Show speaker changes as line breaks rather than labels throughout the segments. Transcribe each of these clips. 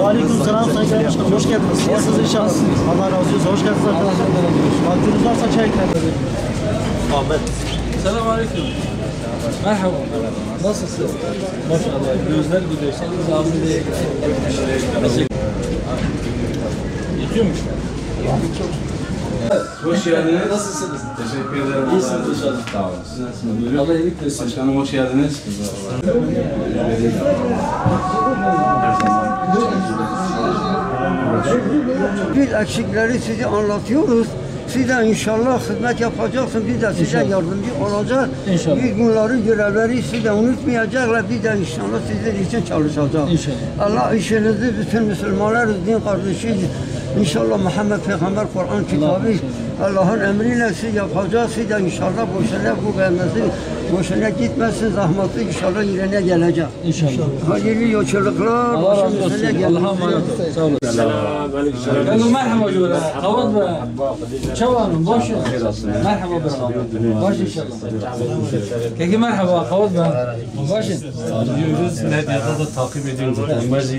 Aleykümselam Sayın Başkanım. Hoş geldiniz. Nasılsınız inşallah? Allah razı olsun. Hoş geldiniz arkadaşlar. Vaktiniz varsa çay ikram edelim. Ahmet.
Selamünaleyküm. Merhaba. Nasılsın? Maşallah. Gözler gülüyor. Senin ağzını diye yetiyor mu?
Hoş geldiniz.
Nasılsınız?
Teşekkür ederim.
İyisiniz inşallah.
Sağ olun. Siz nasılsınız?
Allah iyilik versin.
Başkanım hoş geldiniz.
Biz eksikleri size anlatıyoruz. Siz de inşallah hizmet yapacaksınız. Biz de size yardımcı olacağız.
İnşallah.
Bir günleri, görevleri siz de unutmayacaklar. Biz de inşallah sizin için çalışacağız.
İnşallah.
Allah işinizi bütün Müslümanlar, din kardeşi, inşallah Muhammed Peygamber Kur'an kitabı Allah'ın emriyle siz yapacağız. Siz de inşallah boşuna bu vermesi, boşuna gitmesin, zahmeti inşallah yerine gelecek.
İnşallah.
Hayırlı yolculuklar.
Allah razı olsun. Allah'a emanet olun. Sağ olun. Selam. Merhaba Cumhuriyet. Kavat be. Çavanım. Boş. Merhaba be. Boş inşallah. Peki merhaba. Kavat be. Boş.
Diyoruz, medyada da takip ediyoruz zaten. Bazı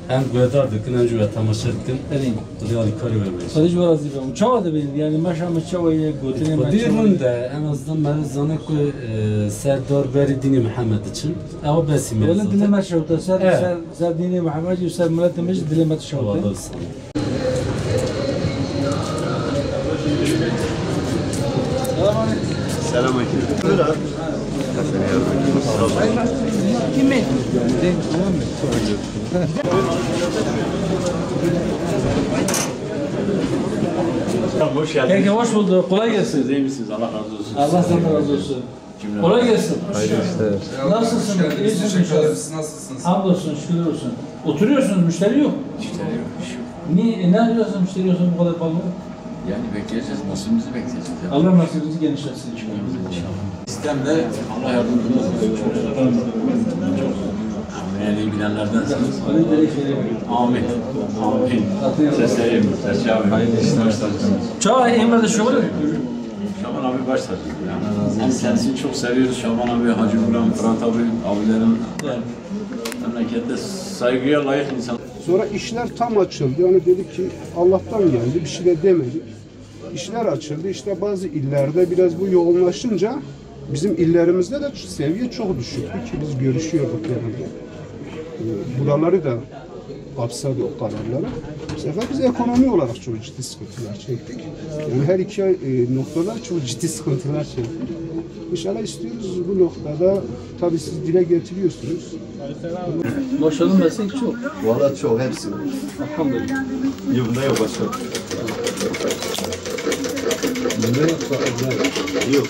hem gödardık, hem de tamaşırdık.
Erin.
Kudüs kari vermeyiz.
Sadece var azı benim. Çava da benim. Yani maşamı çavayı götüreyim.
Kudüs'ün de en azından ben zannet ki Serdar Beri Dini Muhammed için. Ama besim
Öyle
zaten.
dinleme şavta. Ser dini Muhammed'i, ser millet meclis dileme şavta.
Vallahi sana.
Selamünaleyküm.
Kimi?
Hoş geldiniz.
Peki hoş bulduk. Kolay gelsin.
İyi misiniz? Allah razı olsun.
Allah senden razı olsun. Kolay gelsin.
Hayırlı işler.
Nasılsın? İyisin inşallah.
Siz nasılsınız?
Hamdolsun, şükürler olsun. Oturuyorsunuz, müşteri yok.
Müşteri yok.
Niye, ne yapıyorsun müşteri yoksa bu kadar pahalı?
Yani bekleyeceğiz, nasibimizi bekleyeceğiz.
Allah nasibinizi genişletsin.
Sistemde Allah yardımcınız olsun. Yani bilenlerdensiniz.
Hadi direkt söyleyeyim.
Amin. Amin. Sesleriyim. Sesli abi. Hayırlı işler.
Çay, Emre'de şöyle.
Şaban abi başladı. Yani kendisini çok seviyoruz. Şaban abi, Hacı Buram, Fırat abi, abilerin memlekette saygıya layık insan.
Sonra işler tam açıldı. Yani dedik ki Allah'tan geldi, bir şey de demedik. İşler açıldı. İşte bazı illerde biraz bu yoğunlaşınca bizim illerimizde de seviye çok düşüktü ki biz görüşüyorduk yani. Buraları da kapsadı o kararları. Bu sefer biz ekonomi olarak çok ciddi sıkıntılar çektik. Yani her iki noktada çok ciddi sıkıntılar çektik. İnşallah istiyoruz bu noktada, tabii siz dile getiriyorsunuz.
Boşalım meslek çok.
Valla çok hepsi.
Elhamdülillah.
Yılda yok başka. Yok.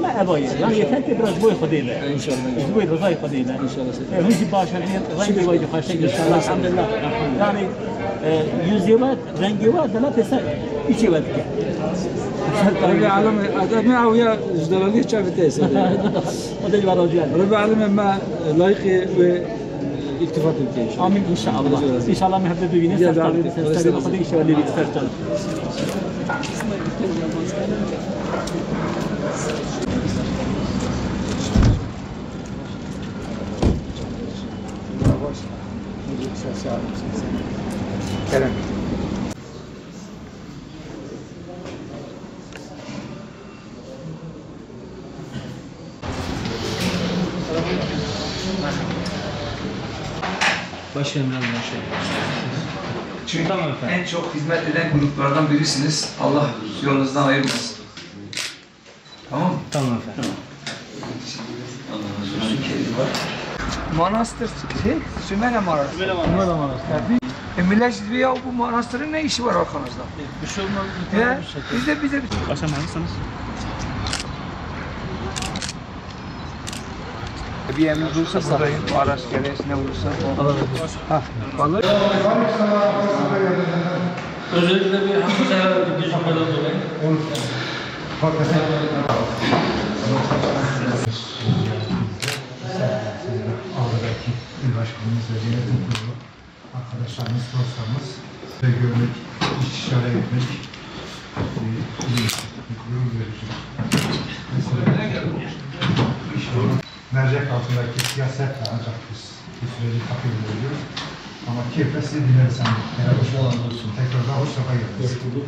ما أبغى يعني يتأكد رجوي خدينا
إن شاء الله.
رجوي رضاي خدينا
إن شاء الله.
هنجي باشا رنجي وايد خاشين إن شاء الله الحمد لله يعني yüzyılat rengi var da nefese içi var ki.
ربي عالم أجمع ويا جدولية شافت تيسا.
O da var hocam.
ربي عالم ما لايق واكتفاء بالكيش.
Amin inşallah. İnşallah mehbebe bine seftarı seftarı خدي inşallah bir seftar.
Kerem.
Başkanım
Çünkü en çok hizmet eden gruplardan birisiniz. Allah yolunuzdan ayırmasın. Tamam mı?
Tamam efendim.
Allah razı olsun. Manastır Sümele Manastır.
Sümele Manastır.
Millet siz ya bu manastırın ne işi var arkanızda?
Bir şey olmaz.
Bize
Başlamalısınız.
bir emir olursa buradayım. Araç gereği ne olursa.
Allah razı olsun. Özellikle bir hamd seher bir cümleden dolayı.
Ağrı'daki il başkanımız ve yönetim kurulu arkadaşlarımız, dostlarımız ve görmek, istişare etmek gurur verici. Mesela inşallah mercek altındaki siyasetle ancak biz bir süreci takip ediyoruz. Ama keyifle sizi dinleriz sen de. Merhaba olsun. Tekrardan hoş sefa geldiniz.
Hoş bulduk.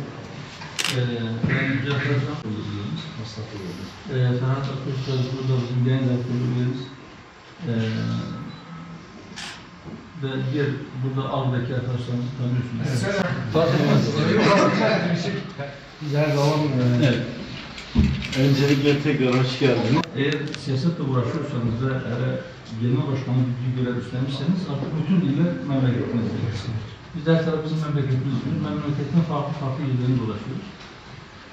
Ben Mücahit Özkan kuruluyoruz. Ferhat Akışlar burada bizim genel kuruluyoruz. Ve diğer burada Ağrı'daki arkadaşlarımızı tanıyorsunuz. Evet.
Öncelikle tekrar hoş geldiniz.
Eğer siyasetle uğraşıyorsanız ve genel başkanlık gücü görev üstlenmişseniz artık bütün iller memleketinizdir. Biz her tarafımızın memleketimiz, memleketin farklı illerinde dolaşıyoruz.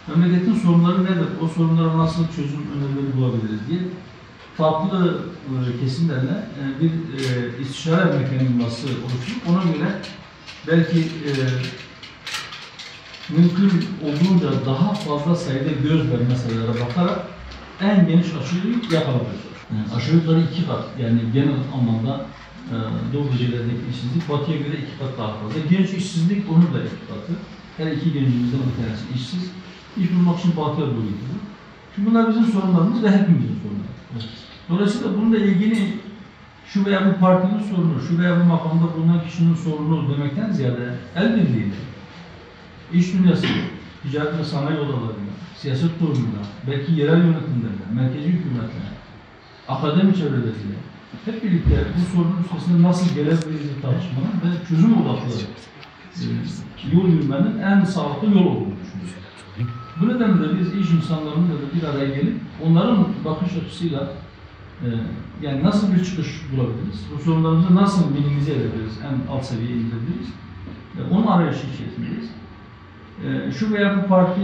Memleketin sorunları nedir? O sorunlara nasıl çözüm önerileri bulabiliriz diye farklı kesimlerle bir istişare mekanizması oluşturup ona göre belki mümkün olduğunca daha fazla sayıda göz ve meselelere bakarak en geniş aşıyı yakalamaya çalışıyoruz. Aşağı yukarı 2 kat, yani genel anlamda Doğu bölgelerdeki işsizlik Batı'ya göre 2 kat daha fazla. Genç işsizlik onun da 2 katı. Her iki gencimizden bir tanesi işsiz. İş bulmak için Batı'ya doğru gidiyor. Şimdi bunlar bizim sorunlarımız ve hepimizin sorunları. Dolayısıyla bununla ilgili şu veya bu partinin sorunu, şu veya bu makamda bulunan kişinin sorunu demekten ziyade el birliğiyle, iş dünyası, ticaret ve sanayi odalarında, siyaset kurumunda, belki yerel yönetimlerinde, merkezi hükümetle, akademi çevreleriyle hep birlikte bu sorunun üstesinden nasıl gelebiliriz tartışmanın ve çözüm odaklı yol yürümenin en sağlıklı yol olduğunu düşünüyoruz. Bu nedenle biz iş insanlarının bir araya gelip onların bakış açısıyla yani nasıl bir çıkış bulabiliriz, bu sorunlarımızı nasıl minimize edebiliriz, en alt seviyeye indirebiliriz, onun arayışı içerisindeyiz. Şu veya bu parti,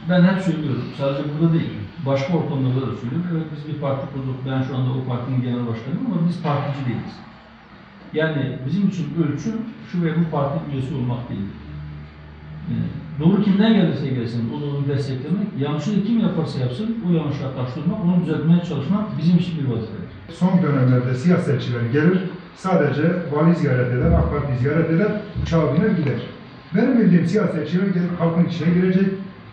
ben hep söylüyorum, sadece burada değil, başka ortamlarda da söylüyorum. Evet biz bir parti kurduk, ben şu anda o partinin genel başkanıyım ama biz partici değiliz. Yani bizim için ölçü şu veya bu parti üyesi olmak değil. Doğru kimden gelirse gelsin, o doğruyu desteklemek, yanlışı kim yaparsa yapsın, o yanlışa karşılamak, onu düzeltmeye çalışmak bizim için bir vazife.
Son dönemlerde siyasetçiler gelir, sadece vali ziyaret eder, AK Parti ziyaret eder, uçağa biner gider. Benim bildiğim siyasetçiler gelip halkın içine girecek,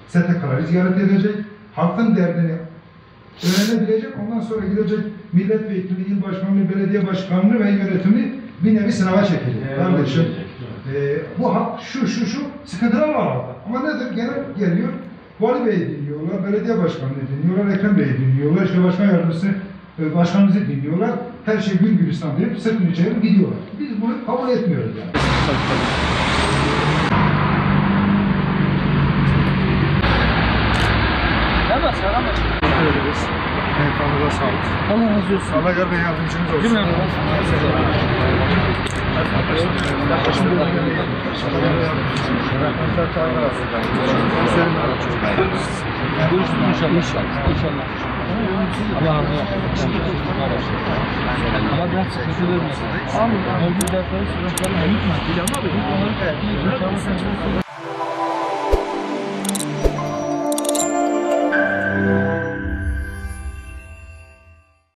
STK'ları ziyaret edecek, halkın derdini öğrenebilecek, ondan sonra gidecek milletvekili, il başkanlığı, belediye başkanlığı ve yönetimi bir nevi sınava çekecek. Kardeşim, bu halk şu sıkıntılar var orada. Ama nedir? Geliyor, vali beyi dinliyorlar, belediye başkanını dinliyorlar, Ekrem Bey'i dinliyorlar, işte başkan yardımcısı, başkanımızı dinliyorlar. Her şey gül gülistan deyip sırtını çevirip gidiyorlar. Biz bunu kabul etmiyoruz yani.
Teşekkür ederiz. Emeklerinize sağlık.
Allah razı olsun.
Allah görmeyen yardımcınız olsun.
Değil mi? Görüşürüz inşallah. Allah razı olsun. Ama biraz sıkıntı vermesin. Mevcut dertleri süreçlerini unutma.